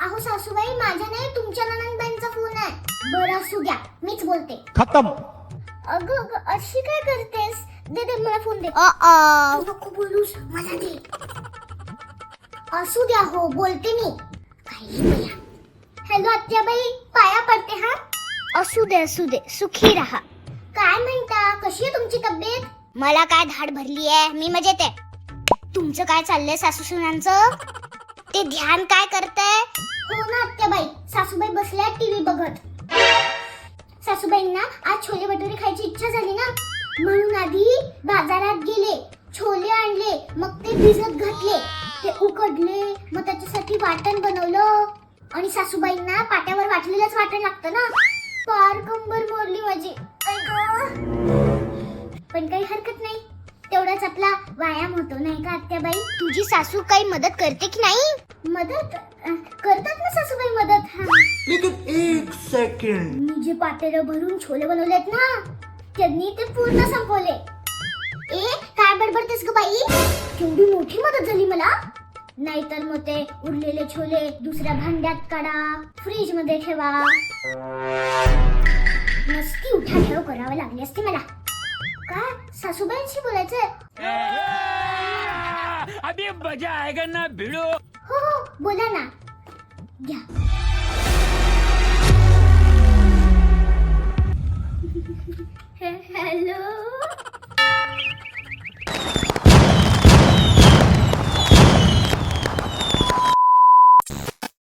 अहो सासूबाई, माझ्या नाही, तुमच्या नणंदबाईंचा फोन आहे. बरं असू द्या, मीच बोलते. खत्म. अगं अशी काय करतेस? दे दे मला फोन दे. तू नको बोलूस, मला दे. असू द्या, हो बोलते मी. काही बया. हॅलो आत्याबाई, पाया पडते हा. असू दे, सुखी राहा. काय म्हणता, कशी आहे तुमची तब्येत? मला काय धाड भरली आहे, मी मजेत आहे. तुमचं काय चाललंय सासू सुनांचं? ते ध्यान काय करताय? हो ना आत्याबाई, सासूबाई बसल्या टीव्ही बघत. सासूबाईंना आज छोले भटुरे खायची इच्छा झाली ना, म्हणून आधी बाजारात गेले, छोले आणले, मग ते भिजत घातले, ते उकडले, मग त्याच्यासाठी वाटण बनवलं. आणि सासूबाईंना पाट्यावर वाटलेलंच वाटण लागतं ना. पार कंबर मोडली माझी. पण काही हरकत नाही, तेवढाच आपला व्यायाम होतो नाही का आत्याबाई? तुझी सासू काही मदत करते की नाही? मदत करतात ना सासूबाई मदत. लेकिन एक सेकंड. मी जे पातेलं भरून छोले बनवलेत ना, त्यांनी ते पूर्ण संपवले. काय बडबडतेस ग बाई? केवढी मोठी मदत झाली मला. नाहीतर मग ते उरलेले छोले दुसऱ्या भांड्यात काढा, फ्रीज मध्ये ठेवा. नसती उठाठेव करावं लागली असती मला. काय सासूबाईंशी बोलायचंय? अभी मजा आएगा ना भिड़ो. हो बोला ना. घ्या. हॅलो